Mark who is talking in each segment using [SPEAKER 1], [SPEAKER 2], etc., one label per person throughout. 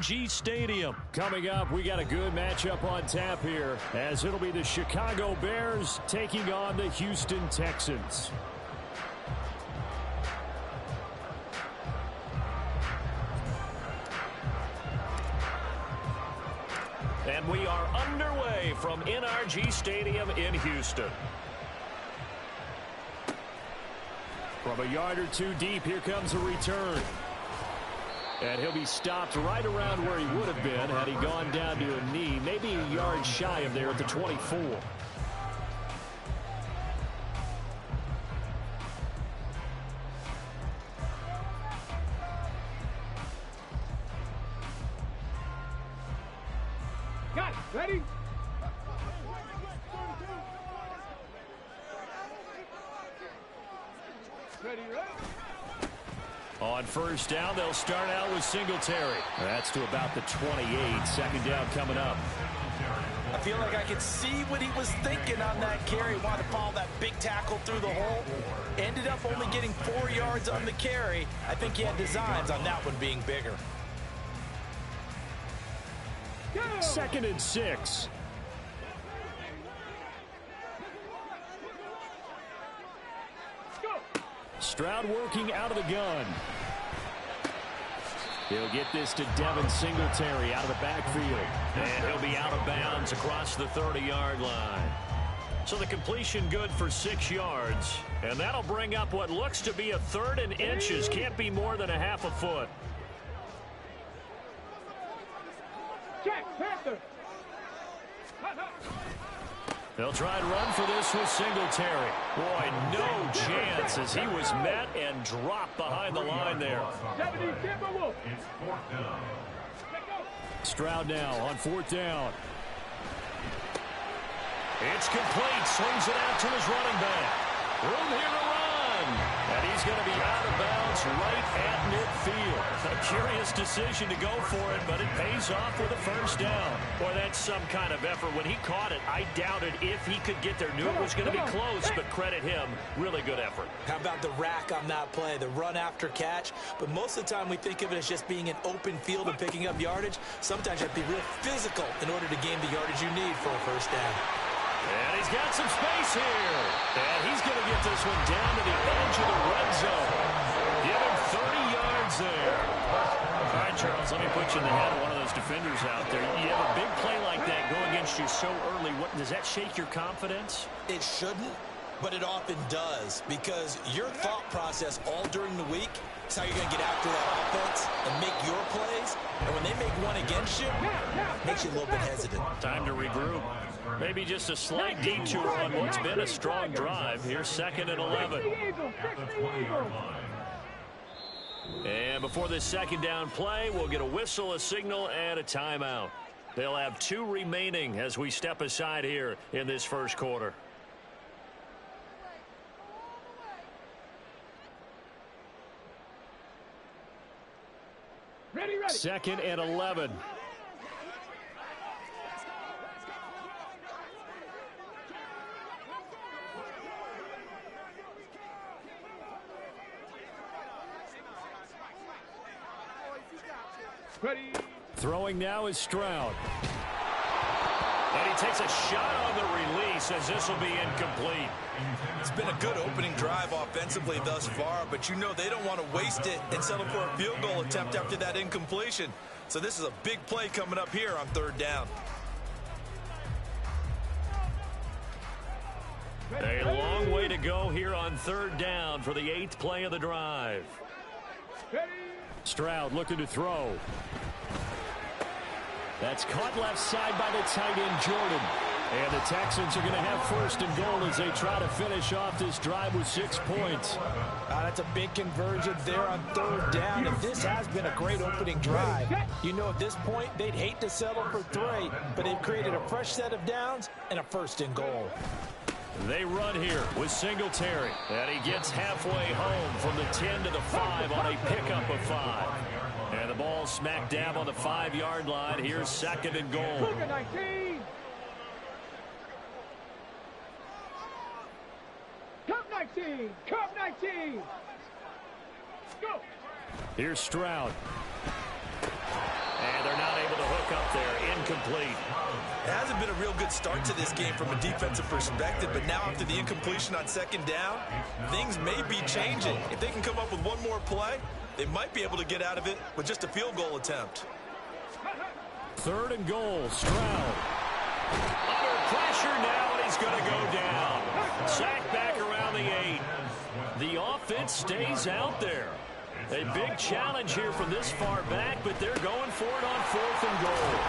[SPEAKER 1] G Stadium. Coming up, we got a good matchup on tap here, as it'll be the Chicago Bears taking on the Houston Texans. And we are underway from NRG Stadium in Houston. From a yard or two deep, here comes a return. And he'll be stopped right around where he would have been had he gone down to a knee, maybe a yard shy of there at the 24.
[SPEAKER 2] Got it. Ready? Ready, ready?
[SPEAKER 1] On first down, they'll start out with Singletary. That's to about the 28. Second down coming up.
[SPEAKER 3] I feel like I could see what he was thinking on that carry. Wanted to follow that big tackle through the hole. Ended up only getting 4 yards on the carry. I think he had designs on that one being bigger.
[SPEAKER 2] Go!
[SPEAKER 1] 2nd and 6. Stroud working out of the gun. He'll get this to Devin Singletary out of the backfield. And he'll be out of bounds across the 30-yard line. So the completion good for 6 yards. And that'll bring up what looks to be a 3rd and inches. Can't be more than a half a foot.
[SPEAKER 2] Check, Panther.
[SPEAKER 1] They'll try and run for this with Singletary. Boy, no chance as he was met and dropped behind the line there. Stroud now on 4th down. It's complete. Swings it out to his running back. Room here to run. And he's going to be out of bounds right at midfield. A curious decision to go for it, but it pays off with a first down. Boy, that's some kind of effort. When he caught it, I doubted if he could get there. Knew it was going to be close, but credit him. Really good effort.
[SPEAKER 3] How about the rack on that play, the run after catch? But most of the time we think of it as just being an open field and picking up yardage. Sometimes you have to be real physical in order to gain the yardage you need for a first down.
[SPEAKER 1] And he's got some space here. And he's going to get this one down to the edge of the red zone. Give him 30 yards there. All right, Charles, let me put you in the head of one of those defenders out there. You have a big play like that go against you so early. What, does that shake your confidence?
[SPEAKER 3] It shouldn't, but it often does, because your thought process all during the week is how you're going to get after that offense and make your plays. And when they make one against you, it makes you a little bit hesitant.
[SPEAKER 1] Time to regroup. Maybe just a slight detour on what's been a strong drive. Here's 2nd and 11. And before this second down play, we'll get a whistle, a signal, and a timeout. They'll have 2 remaining as we step aside here in this first quarter.
[SPEAKER 2] Ready, ready.
[SPEAKER 1] 2nd and 11.
[SPEAKER 2] Ready.
[SPEAKER 1] Throwing now is Stroud. And he takes a shot on the release as this will be incomplete.
[SPEAKER 3] It's been a good opening drive offensively thus far, but you know they don't want to waste it and settle for a field goal attempt after that incompletion. So this is a big play coming up here on 3rd down.
[SPEAKER 1] A long way to go here on 3rd down for the 8th play of the drive. Stroud looking to throw. That's caught left side by the tight end, Jordan. And the Texans are going to have 1st and goal as they try to finish off this drive with 6 points.
[SPEAKER 3] That's a big conversion there on 3rd down. And this has been a great opening drive. You know, at this point, they'd hate to settle for 3, but they've created a fresh set of downs and a 1st and goal.
[SPEAKER 1] They run here with Singletary. And he gets halfway home from the 10 to the 5 on a pickup of 5. And the ball smack dab on the 5-yard line. Here's 2nd and goal.
[SPEAKER 2] 19. Cup 19. Cup 19. Go.
[SPEAKER 1] Here's Stroud. And they're not able to hook up there. Incomplete.
[SPEAKER 3] It hasn't been a real good start to this game from a defensive perspective, but now after the incompletion on second down, things may be changing. If they can come up with one more play, they might be able to get out of it with just a field goal attempt.
[SPEAKER 1] 3rd and goal, Stroud. Under pressure now, and he's going to go down. Sacked back around the 8. The offense stays out there. A big challenge here from this far back, but they're going for it on 4th and goal.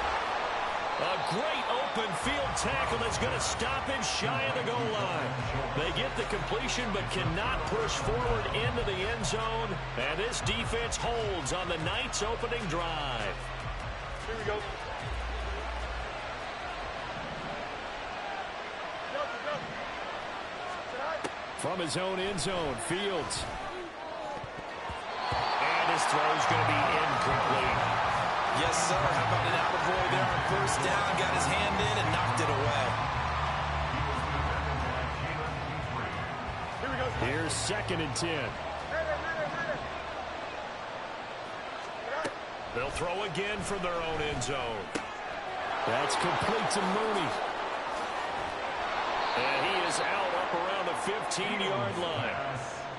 [SPEAKER 1] A great open field tackle that's going to stop him shy of the goal line. They get the completion but cannot push forward into the end zone. And this defense holds on the night's opening drive.
[SPEAKER 2] Here we go.
[SPEAKER 1] From his own end zone, Fields. And his throw's going to be incomplete.
[SPEAKER 3] Yes, sir. How about an out-of-boy there on 1st down? Got his hand in and knocked it away.
[SPEAKER 2] Here we go.
[SPEAKER 1] Here's 2nd and 10. They'll throw again from their own end zone. That's complete to Mooney. And he is out up around the 15-yard line.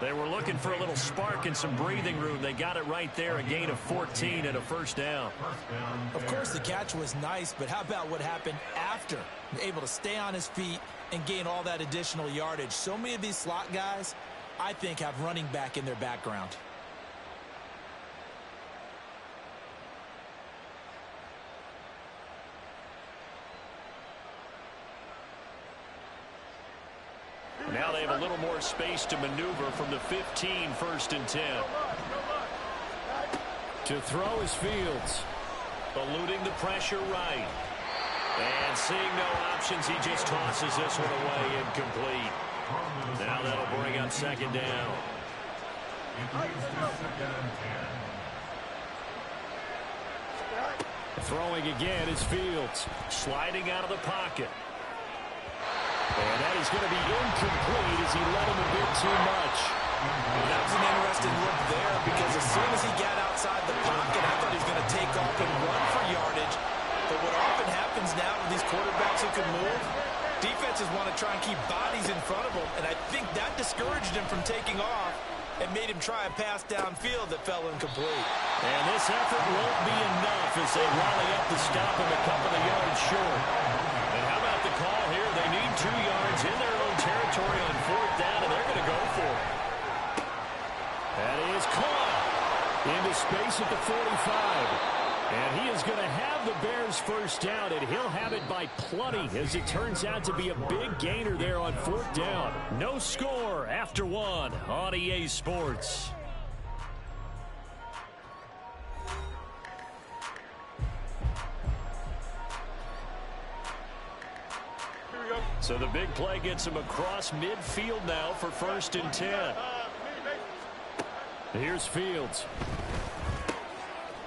[SPEAKER 1] They were looking for a little spark and some breathing room. They got it right there, a gain of 14 and a 1st down.
[SPEAKER 3] Of course, the catch was nice, but how about what happened after? Able to stay on his feet and gain all that additional yardage. So many of these slot guys, I think, have running back in their background.
[SPEAKER 1] Now they have a little more space to maneuver from the 15, 1st and 10. To throw is Fields. Eluding the pressure right. And seeing no options, he just tosses this one away, incomplete. Now that'll bring up 2nd down. Throwing again is Fields. Sliding out of the pocket. And that is going to be incomplete as he let him a bit too much.
[SPEAKER 3] That was an interesting look there because as soon as he got outside the pocket, I thought he was going to take off and run for yardage. But what often happens now with these quarterbacks who can move, defenses want to try and keep bodies in front of them, and I think that discouraged him from taking off and made him try a pass downfield that fell incomplete.
[SPEAKER 1] And this effort won't be enough as they rally up to stop him a couple of yards short. And how about the call here? They need 2 yards in their own territory on 4th down, and they're going to go for it. That is caught into space at the 45. And he is going to have the Bears 1st down, and he'll have it by plenty as it turns out to be a big gainer there on 4th down. No score after 1 on EA Sports. So the big play gets him across midfield now for 1st and 10. Here's Fields.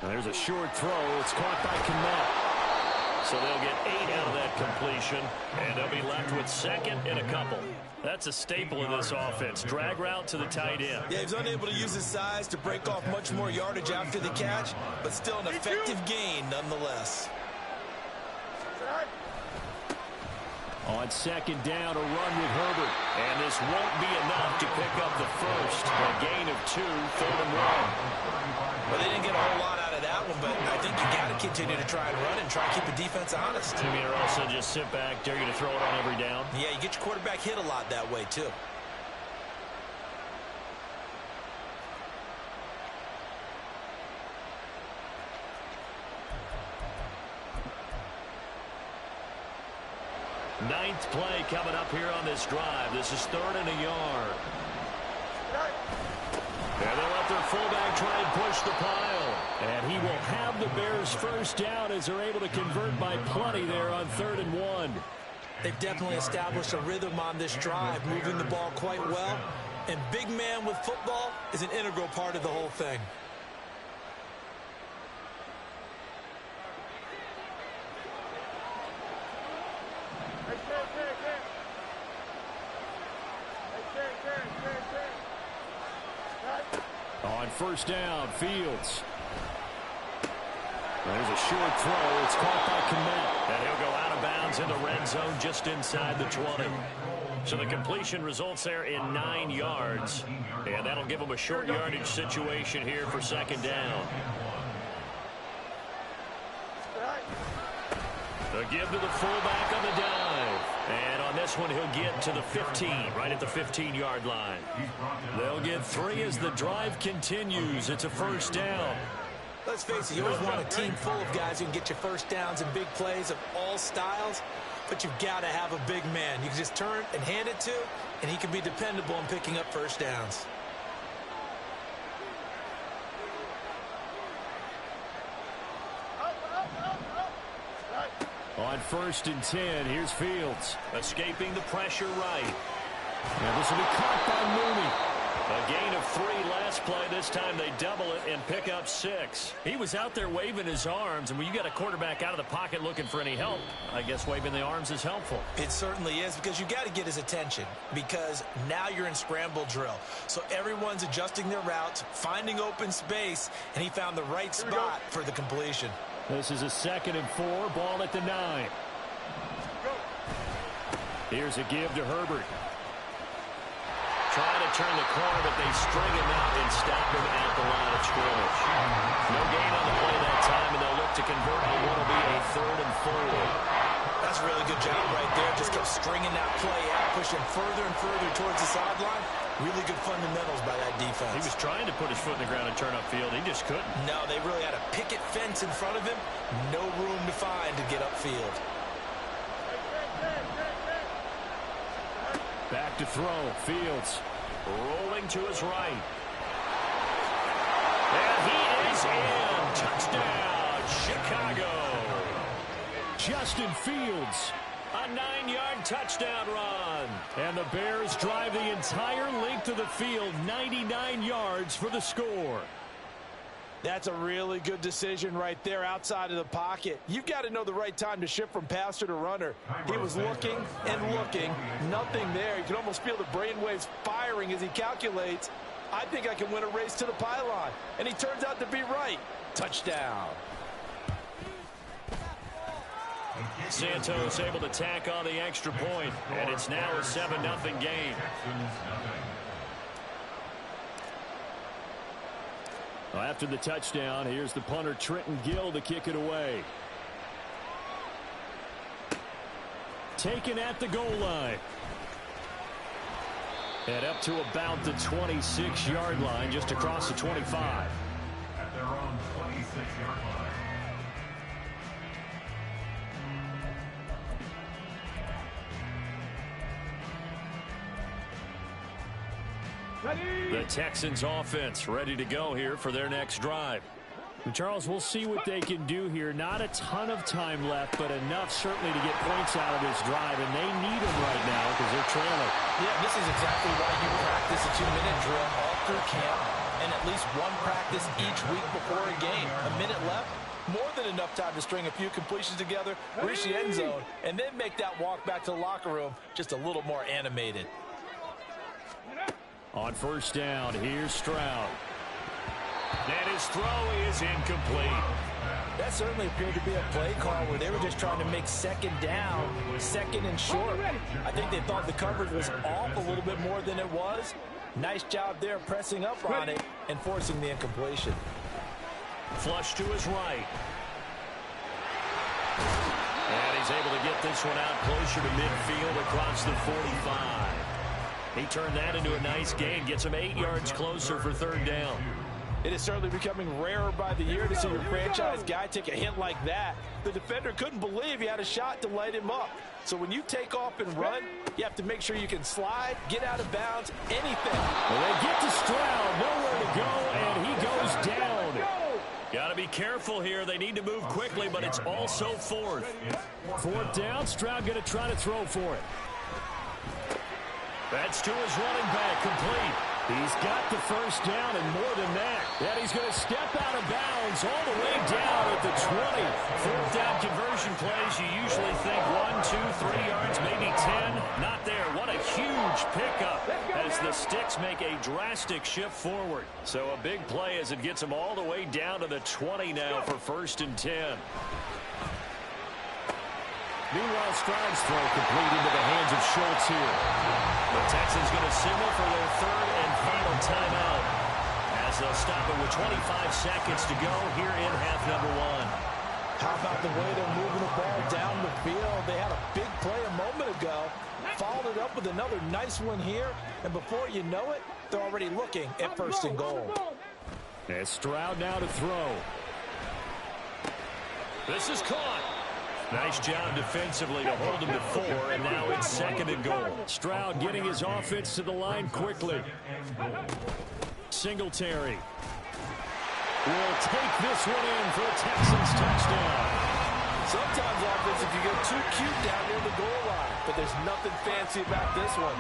[SPEAKER 1] There's a short throw. It's caught by Kmet. So they'll get 8 out of that completion, and they'll be left with 2nd and a couple. That's a staple of this offense. Drag route to the tight end.
[SPEAKER 3] Yeah, he's unable to use his size to break off much more yardage after the catch, but still an effective gain nonetheless.
[SPEAKER 1] On 2nd down, a run with Herbert. And this won't be enough to pick up the 1st. A gain of 2, 3rd and 1.
[SPEAKER 3] Well, they didn't get a whole lot out of that one, but I think you got to continue to try and run and try and keep the defense honest.
[SPEAKER 1] I mean, or also just sit back, dare you to throw it on every down.
[SPEAKER 3] Yeah, you get your quarterback hit a lot that way, too.
[SPEAKER 1] Ninth play coming up here on this drive. This is 3rd and a yard. And they'll let their fullback try and push the pile. And he will have the Bears 1st down as they're able to convert by plenty there on 3rd and 1.
[SPEAKER 3] They've definitely established a rhythm on this drive, moving the ball quite well. And big man with football is an integral part of the whole thing.
[SPEAKER 1] On 1st down, Fields. There's a short throw. It's caught by Kmet. And he'll go out of bounds in the red zone just inside the 20. So the completion results there in 9 yards. And that'll give them a short yardage situation here for second down. The give to the fullback on the dive. And on this one, he'll get to the 15, right at the 15-yard line. They'll get 3 as the drive continues. It's a first down.
[SPEAKER 3] Let's face it, you always want a team full of guys who can get you first downs and big plays of all styles, but you've got to have a big man you can just turn and hand it to, and he can be dependable in picking up first downs.
[SPEAKER 1] On 1st and 10, here's Fields. Escaping the pressure right. And this will be caught by Mooney. A gain of 3 last play. This time they double it and pick up 6. He was out there waving his arms, and when you got a quarterback out of the pocket looking for any help, I guess waving the arms is helpful.
[SPEAKER 3] It certainly is, because you got to get his attention, because now you're in scramble drill. So everyone's adjusting their routes, finding open space, and he found the right spot for the completion.
[SPEAKER 1] This is a 2nd and 4, ball at the 9. Here's a give to Herbert. Trying to turn the corner, but they string him out and stop him at the line of scrimmage. No gain on the play that time, and they'll look to convert on what will be a 3rd and 4.
[SPEAKER 3] That's a really good job right there. Just kept stringing that play out, pushing further and further towards the sideline. Really good fundamentals by that defense.
[SPEAKER 1] He was trying to put his foot in the ground and turn upfield. He just couldn't.
[SPEAKER 3] No, they really had a picket fence in front of him. No room to find to get upfield.
[SPEAKER 1] Back to throw. Fields rolling to his right. And he is in. Touchdown, Chicago. Justin Fields. A 9-yard touchdown run. And the Bears drive the entire length of the field, 99 yards for the score.
[SPEAKER 4] That's a really good decision right there outside of the pocket. You've got to know the right time to shift from passer to runner. He was looking and looking. Nothing there. You can almost feel the brainwaves firing as he calculates, I think I can win a race to the pylon. And he turns out to be right. Touchdown.
[SPEAKER 1] Santos able to tack on the extra point, and it's now a 7-0 game. Well, after the touchdown, here's the punter Trenton Gill to kick it away. Taken at the goal line. And up to about the 26-yard line, just across the 25.
[SPEAKER 5] At their own 26-yard line.
[SPEAKER 1] The Texans offense ready to go here for their next drive. And Charles, we'll see what they can do here. Not a ton of time left, but enough certainly to get points out of this drive, and they need them right now because they're trailing.
[SPEAKER 3] Yeah, this is exactly why you practice a 2-minute drill all through camp and at least one practice each week before a game. A minute left, more than enough time to string a few completions together, reach the end zone, and then make that walk back to the locker room just a little more animated.
[SPEAKER 1] On 1st down, here's Stroud. And his throw is incomplete.
[SPEAKER 3] That certainly appeared to be a play call where they were just trying to make 2nd down, 2nd and short. I think they thought the coverage was off a little bit more than it was. Nice job there pressing up on it and forcing the incompletion.
[SPEAKER 1] Flush to his right. And he's able to get this one out closer to midfield across the 45. He turned that into a nice gain, gets him 8 yards closer for 3rd down.
[SPEAKER 4] It is certainly becoming rarer by the year to see your franchise guy take a hit like that. The defender couldn't believe he had a shot to light him up. So when you take off and run, you have to make sure you can slide, get out of bounds, anything.
[SPEAKER 1] Well, they get to Stroud, nowhere to go, and he goes down. Got to be careful here. They need to move quickly, but it's also 4th. 4th down, Stroud going to try to throw for it. That's to his running back, complete. He's got the 1st down and more than that. And he's going to step out of bounds all the way down at the 20. 4th down conversion plays, you usually think 1, 2, 3 yards, maybe 10. Not there. What a huge pickup as the sticks make a drastic shift forward. So a big play as it gets them all the way down to the 20 now for 1st and 10. Meanwhile, Stroud's throw complete into the hands of Schultz here. The Texans going to signal for their 3rd and final timeout as they'll stop it with 25 seconds to go here in half number 1.
[SPEAKER 4] How about the way they're moving the ball down the field? They had a big play a moment ago, followed it up with another nice one here, and before you know it, they're already looking at 1st and goal.
[SPEAKER 1] As Stroud now to throw. This is caught. Nice job defensively to hold him to 4, and now it's 2nd and goal. Stroud getting his offense to the line quickly. Singletary will take this one in for a Texans touchdown.
[SPEAKER 4] Sometimes offense, you get too cute down near the goal line, but there's nothing fancy about this one.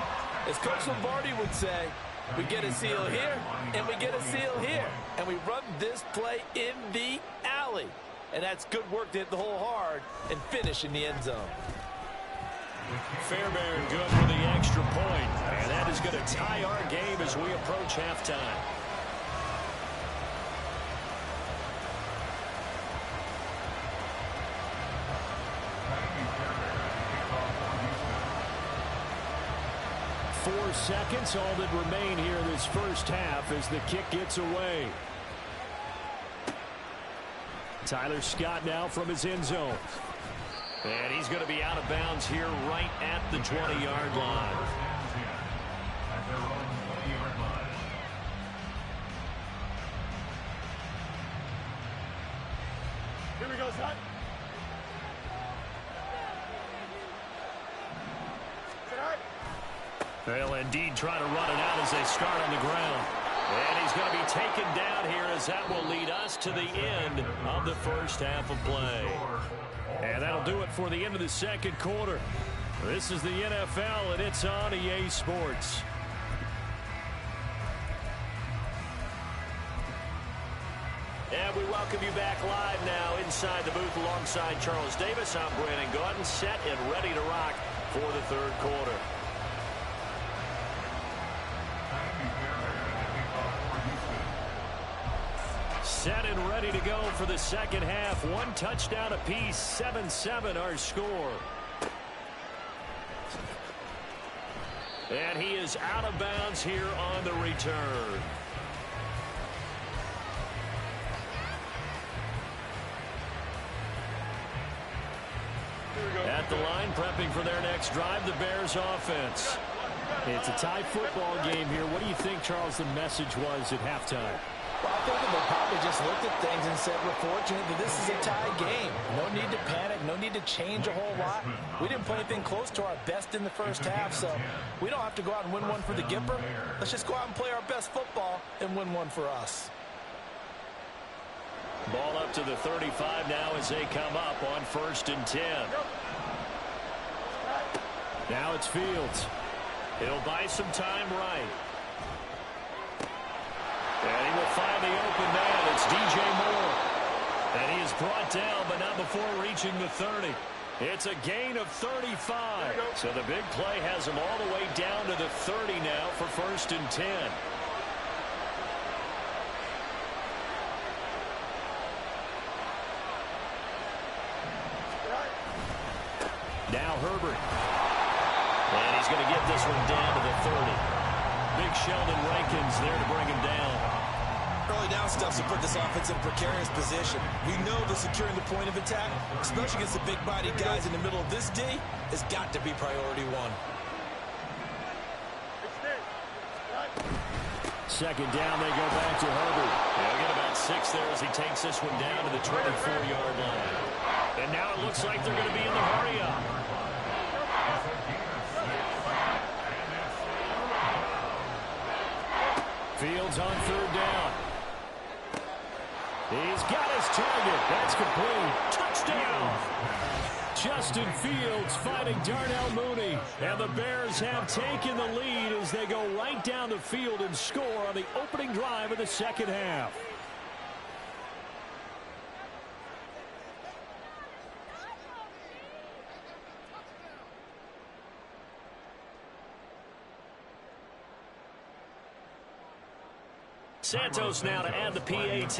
[SPEAKER 4] As Coach Lombardi would say, we get a seal here, and we get a seal here, and we run this play in the alley. And that's good work to hit the hole hard and finish in the end zone.
[SPEAKER 1] Fairbairn good for the extra point, and that is going to tie our game as we approach halftime. Four seconds, all that remain here in this first half as the kick gets away. Tyler Scott now from his end zone. And he's going to be out of bounds here right at the 20-yard line.
[SPEAKER 2] Here we go, son.
[SPEAKER 1] They'll indeed try to run it out as they start on the ground. And he's going to be taken down here as that will lead us to the end of the first half of play. And that'll do it for the end of the second quarter. This is the NFL, and it's on EA Sports. And we welcome you back live now inside the booth alongside Charles Davis. I'm Brandon Gordon, set and ready to rock for the third quarter. Set and ready to go for the second half. One touchdown apiece, 7-7 our score. And he is out of bounds here on the return. At the line, prepping for their next drive, the Bears offense. It's a tie football game here. What do you think, Charles, the message was at halftime?
[SPEAKER 4] Well, I think they probably just looked at things and said, we're fortunate that this is a tie game. No need to panic. No need to change a whole lot. We didn't play anything close to our best in the first half, so we don't have to go out and win one for the Gipper. Let's just go out and play our best football and win one for us.
[SPEAKER 1] Ball up to the 35 now as they come up on 1st and 10. Now it's Fields. He'll buy some time right. And he will find the open man. It's DJ Moore. And he is brought down, but not before reaching the 30. It's a gain of 35. So the big play has him all the way down to the 30 now for 1st and 10. Now Herbert. And he's going to get this one down to the 30. Big Sheldon Rankins there to bring him down.
[SPEAKER 3] Early down stuff to put this offense in a precarious position. We know that securing the point of attack, especially against the big-bodied guys in the middle of this D, has got to be priority one.
[SPEAKER 1] Second down, they go back to Herbert. They'll get about 6 there as he takes this one down to the 24-yard line. And now it looks like they're going to be in the hurry-up. Fields on 3rd down. He's got his target. That's complete. Touchdown. Justin Fields fighting Darnell Mooney. And the Bears have taken the lead as they go right down the field and score on the opening drive of the second half. Santos now to add the PAT.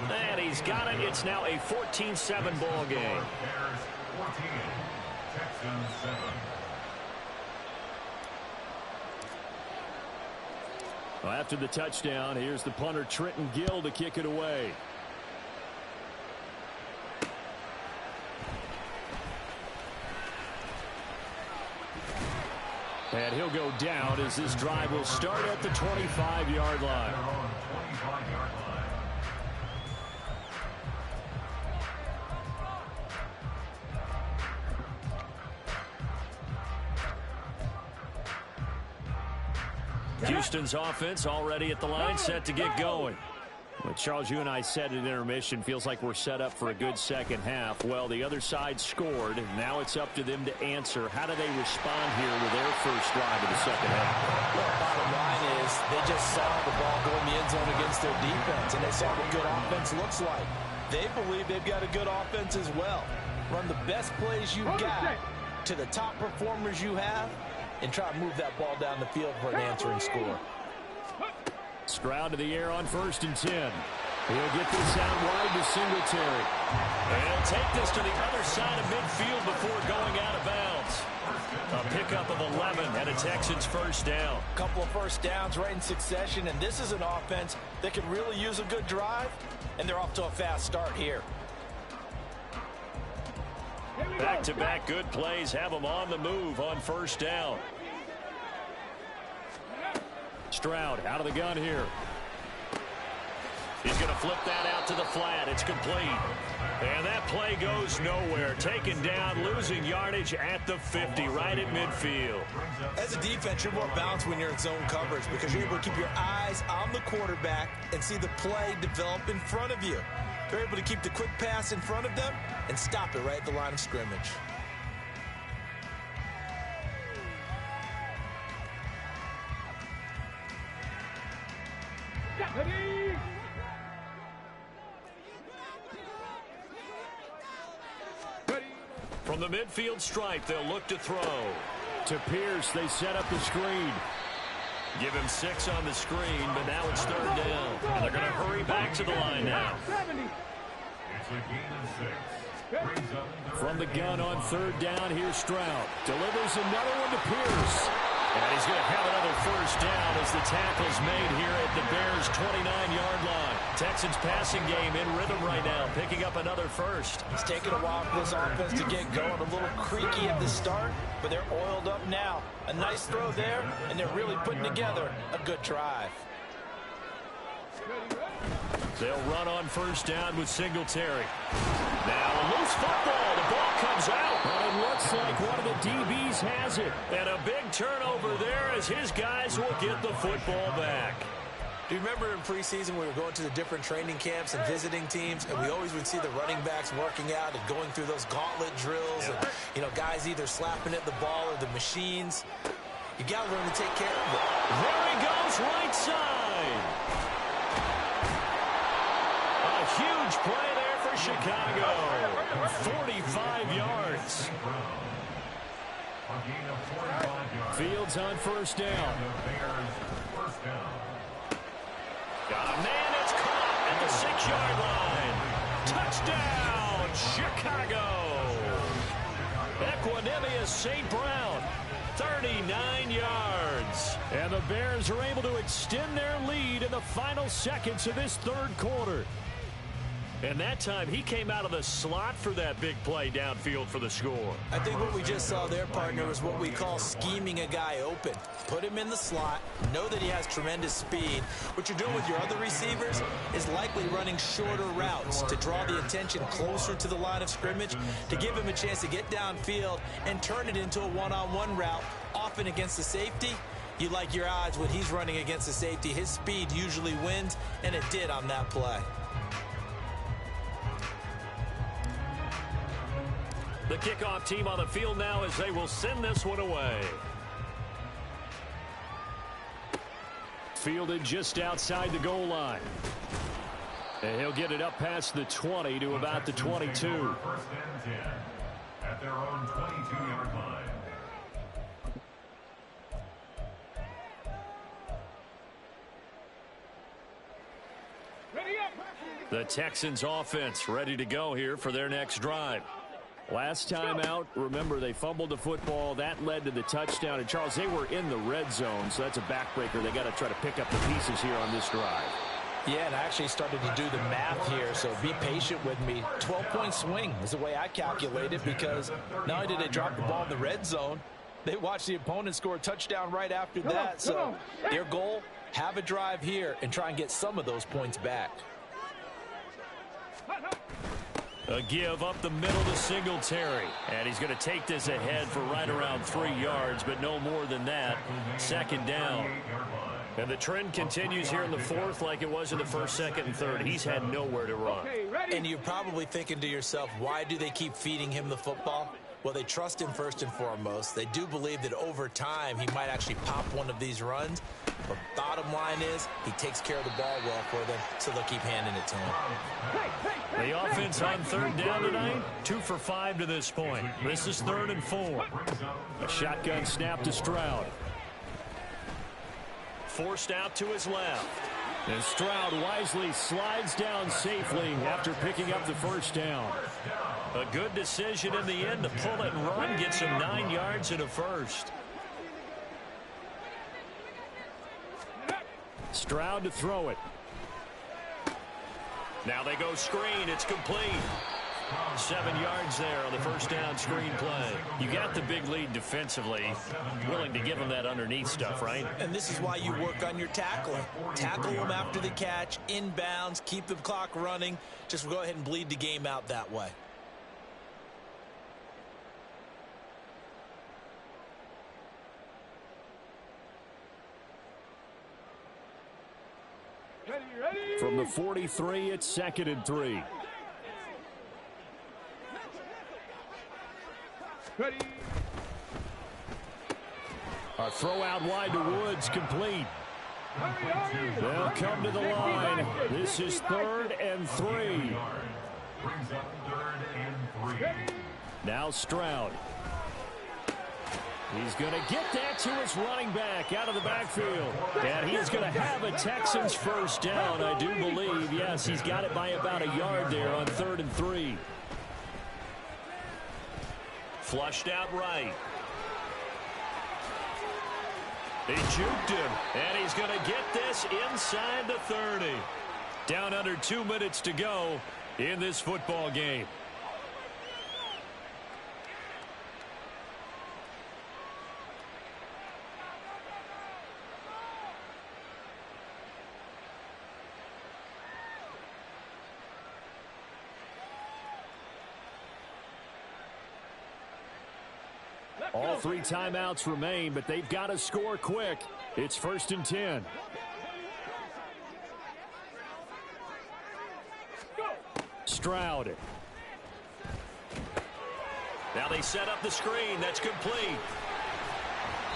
[SPEAKER 1] And he's got it. It's now a 14-7 ball game.
[SPEAKER 5] Bears 14, Texans 7.
[SPEAKER 1] Well, after the touchdown, here's the punter Trenton Gill to kick it away. And he'll go down as this drive will start at the 25-yard line.
[SPEAKER 5] They're on 25-yard line.
[SPEAKER 1] Houston's offense already at the line, set to get going. Well, Charles, you and I said at intermission, feels like we're set up for a good second half. Well, the other side scored. Now it's up to them to answer. How do they respond here with their first drive of the second half?
[SPEAKER 4] Well, bottom line is they just saw the ball go in the end zone against their defense, and they saw what good offense looks like. They believe they've got a good offense as well. Run the best plays you've got to the top performers you have, and try to move that ball down the field for an answering score.
[SPEAKER 1] Stroud to the air on 1st and 10. He'll get this out wide to Singletary. And he'll take this to the other side of midfield before going out of bounds. A pickup of 11 and a Texans first down.
[SPEAKER 4] A couple of first downs right in succession, and this is an offense that could really use a good drive, and they're off to a fast start here.
[SPEAKER 1] Back-to-back good plays have them on the move on first down. Stroud out of the gun here. He's going to flip that out to the flat. It's complete. And that play goes nowhere. Taken down, losing yardage at the 50, right at midfield.
[SPEAKER 3] As a defense, you're more balanced when you're in zone coverage because you're able to keep your eyes on the quarterback and see the play develop in front of you. They're able to keep the quick pass in front of them and stop it right at the line of scrimmage.
[SPEAKER 1] From the midfield stripe, they'll look to throw. To Pierce, they set up the screen. Give him 6 on the screen, but now it's 3rd down. And they're going to hurry back to the line now.
[SPEAKER 5] It's a gain of 6. Brings up
[SPEAKER 1] From the gun on 3rd down, here's Stroud. Delivers another one to Pierce. And he's going to have another first down as the tackle's made here at the Bears' 29-yard line. Texans passing game in rhythm right now, picking up another first.
[SPEAKER 4] It's taken a while for this offense to get going. A little creaky at the start, but they're oiled up now. A nice throw there, and they're really putting together a good drive.
[SPEAKER 1] They'll run on first down with Singletary. Now a loose football. The ball comes out. But it looks like one of the DBs has it. And a big turnover there as his guys will get the football back.
[SPEAKER 3] Do you remember in preseason we were going to the different training camps and visiting teams, and we always would see the running backs working out and going through those gauntlet drills, and, you know, guys either slapping at the ball or the machines. You got to learn to take care of it.
[SPEAKER 1] There he goes, right side. A huge play there for Chicago. 45 yards.
[SPEAKER 5] a gain of 45 yards.
[SPEAKER 1] Fields on first down.
[SPEAKER 5] The Bears first down.
[SPEAKER 1] Got a man that's caught at the 6-yard line. Touchdown, Chicago. Equanimous St. Brown, 39 yards. And the Bears are able to extend their lead in the final seconds of this third quarter. And that time, he came out of the slot for that big play downfield for the score.
[SPEAKER 3] I think what we just saw there, partner, was what we call scheming a guy open. Put him in the slot, know that he has tremendous speed. What you're doing with your other receivers is likely running shorter routes to draw the attention closer to the line of scrimmage, to give him a chance to get downfield and turn it into a one-on-one route, often against the safety. You like your odds when he's running against the safety. His speed usually wins, and it did on that play.
[SPEAKER 1] The kickoff team on the field now as they will send this one away. Fielded just outside the goal line. And he'll get it up past the 20 to about the 22.
[SPEAKER 5] First and 10 at their own 22-yard line.
[SPEAKER 1] The Texans offense ready to go here for their next drive. Last time out, remember, they fumbled the football. That led to the touchdown. And, Charles, they were in the red zone, so that's a backbreaker. They got to try to pick up the pieces here on this drive.
[SPEAKER 4] Yeah, and I actually started to do the math here, so be patient with me. 12-point swing is the way I calculate it, because not only did they drop the ball in the red zone, they watched the opponent score a touchdown right after that. So their goal, have a drive here and try and get some of those points back.
[SPEAKER 1] A give up the middle to Singletary. And he's going to take this ahead for right around 3 yards, but no more than that. Second down. And the trend continues here in the fourth like it was in the first, second, and third. He's had nowhere to run.
[SPEAKER 3] And you're probably thinking to yourself, why do they keep feeding him the football? Well, they trust him first and foremost. They do believe that over time he might actually pop one of these runs. But bottom line is he takes care of the ball well for them, so they'll keep handing it to him.
[SPEAKER 1] The offense on third down tonight, 2 for 5 to this point. This is 3rd and 4. A shotgun snap to Stroud. Forced out to his left. And Stroud wisely slides down safely after picking up the first down. A good decision in the end to pull it and run, get some 9 yards and a first. Stroud to throw it. Now they go screen. It's complete. 7 yards there on the first down screen play. You got the big lead defensively. Willing to give them that underneath stuff, right?
[SPEAKER 3] And this is why you work on your tackling. Tackle them after the catch, inbounds, keep the clock running. Just go ahead and bleed the game out that way.
[SPEAKER 1] From the 43, it's 2nd and 3. A throw out wide to Woods, complete. They'll come to the line. This is 3rd and 3. Now Stroud. He's going to get that to his running back out of the backfield. And he's going to have a Texans first down, I do believe. Yes, he's got it by about a yard there on 3rd and 3. Flushed out right. He juked him, and he's going to get this inside the 30. Down under 2 minutes to go in this football game. All 3 timeouts remain, but they've got to score quick. It's 1st and 10. Stroud. Now they set up the screen. That's complete.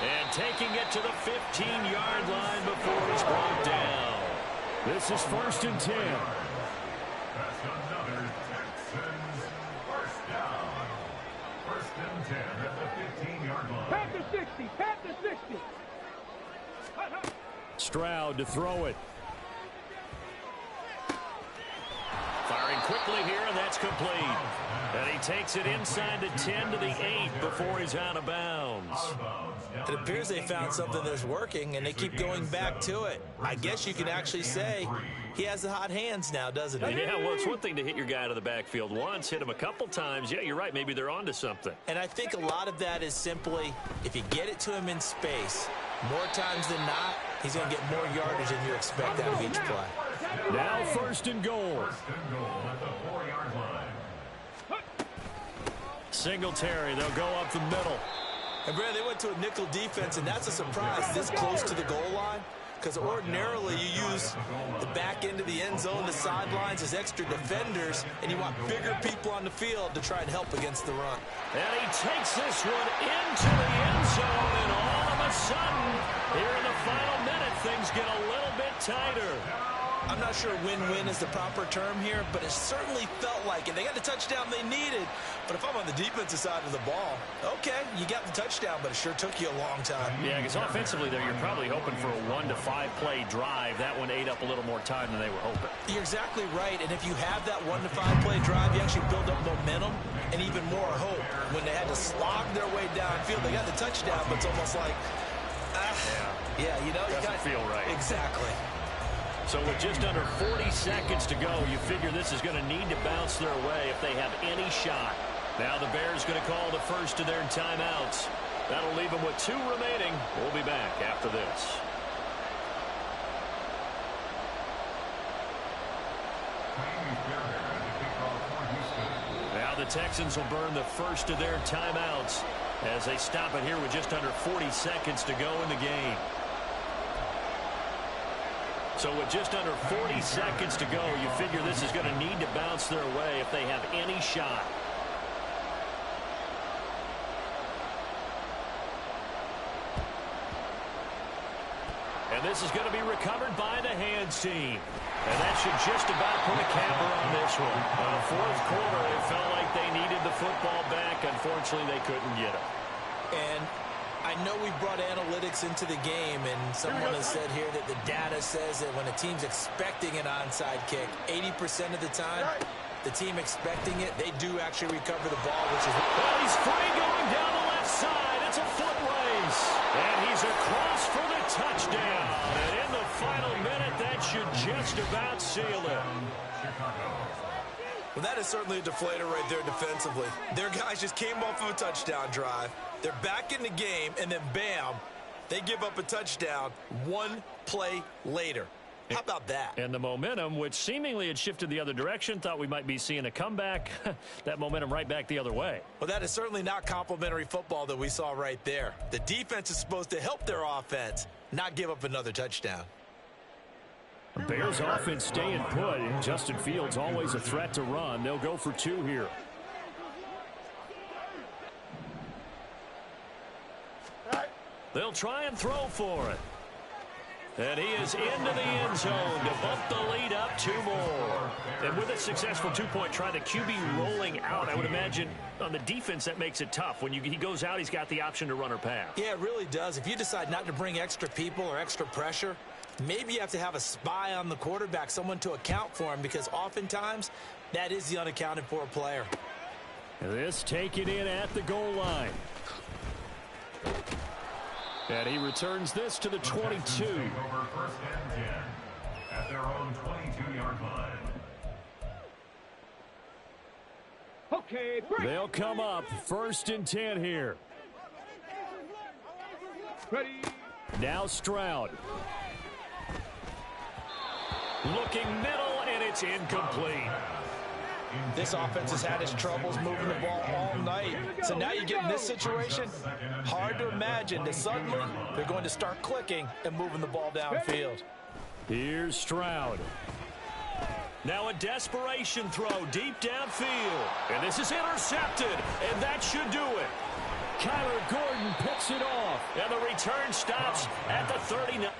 [SPEAKER 1] And taking it to the 15-yard line before he's brought down. This is 1st and 10.
[SPEAKER 5] That's another Texans first down. 1st and 10 at the 15-yard line.
[SPEAKER 2] Pat the 60. Pat the 60.
[SPEAKER 1] Stroud to throw it. Firing quickly here, and that's complete. And he takes it inside the 10 to the 8 before he's out of bounds.
[SPEAKER 3] It appears they found something that's working, and they keep going back to it. I guess you can actually say he has the hot hands now, doesn't he?
[SPEAKER 1] Yeah, well, it's one thing to hit your guy out of the backfield once, hit him a couple times. Yeah, you're right. Maybe they're onto something.
[SPEAKER 3] And I think a lot of that is simply, if you get it to him in space, more times than not, he's going to get more yardage than you expect out of each play.
[SPEAKER 1] Now 1st and goal.
[SPEAKER 5] At the 4-yard line.
[SPEAKER 1] Singletary, they'll go up the middle.
[SPEAKER 3] And, Brad, they went to a nickel defense, and that's a surprise this close to the goal line, because ordinarily you use the back end of the end zone, the sidelines as extra defenders, and you want bigger people on the field to try and help against the run.
[SPEAKER 1] And he takes this one into the end zone, and all of a sudden, here in the final minute, things get a little bit tighter.
[SPEAKER 3] I'm not sure win-win is the proper term here, but it certainly felt like it. They got the touchdown they needed, but if I'm on the defensive side of the ball, okay, you got the touchdown, but it sure took you a long time.
[SPEAKER 1] Yeah, because offensively there, you're probably hoping for a 1 to 5 play drive. That one ate up a little more time than they were hoping.
[SPEAKER 3] You're exactly right, and if you have that 1 to 5 play drive, you actually build up momentum and even more hope. When they had to slog their way downfield, they got the touchdown, but it's almost like, yeah, you know,
[SPEAKER 1] doesn't feel right.
[SPEAKER 3] Exactly.
[SPEAKER 1] So with just under 40 seconds to go, you figure this is going to need to bounce their way if they have any shot. Now the Bears going to call the first of their timeouts. That'll leave them with 2 remaining. We'll be back after this. Now the Texans will burn the first of their timeouts as they stop it here with just under 40 seconds to go in the game. So with just under 40 seconds to go, you figure this is going to need to bounce their way if they have any shot. And this is going to be recovered by the hands team. And that should just about put a capper on this one. In the fourth quarter, it felt like they needed the football back. Unfortunately, they couldn't get it.
[SPEAKER 3] And I know we brought analytics into the game, and someone has said here that the data says that when a team's expecting an onside kick, 80% of the time, the team expecting it, they do actually recover the ball, which is...
[SPEAKER 1] Well, he's free going down the left side. It's a foot race. And he's across for the touchdown. And in the final minute, that should just about seal it.
[SPEAKER 3] Well, that is certainly a deflator right there defensively. Their guys just came off of a touchdown drive. They're back in the game, and then bam, they give up a touchdown 1 play later. How about that?
[SPEAKER 1] And the momentum, which seemingly had shifted the other direction, thought we might be seeing a comeback. That momentum right back the other way.
[SPEAKER 3] Well, that is certainly not complimentary football that we saw right there. The defense is supposed to help their offense, not give up another touchdown.
[SPEAKER 1] The Bears offense staying put. Justin Fields always a threat to run. They'll go for 2 here. They'll try and throw for it. And he is into the end zone to bump the lead up 2 more. And with a successful 2-point try, the QB rolling out, I would imagine on the defense that makes it tough. When he goes out, he's got the option to run or pass.
[SPEAKER 3] Yeah, it really does. If you decide not to bring extra people or extra pressure, maybe you have to have a spy on the quarterback, someone to account for him, because oftentimes that is the unaccounted for player.
[SPEAKER 1] This taken in at the goal line. And he returns this to the 22.
[SPEAKER 5] Over 1st and 10 at their own 22-yard line.
[SPEAKER 2] Okay, break.
[SPEAKER 1] They'll come up 1st and 10 here.
[SPEAKER 2] Ready.
[SPEAKER 1] Now Stroud. Looking middle, and it's incomplete.
[SPEAKER 3] This offense has had its troubles moving the ball all night. So now you get in this situation, hard to imagine that suddenly they're going to start clicking and moving the ball downfield.
[SPEAKER 1] Here's Stroud. Now a desperation throw deep downfield. And this is intercepted, and that should do it. Kyler Gordon picks it off, and the return stops at the 39.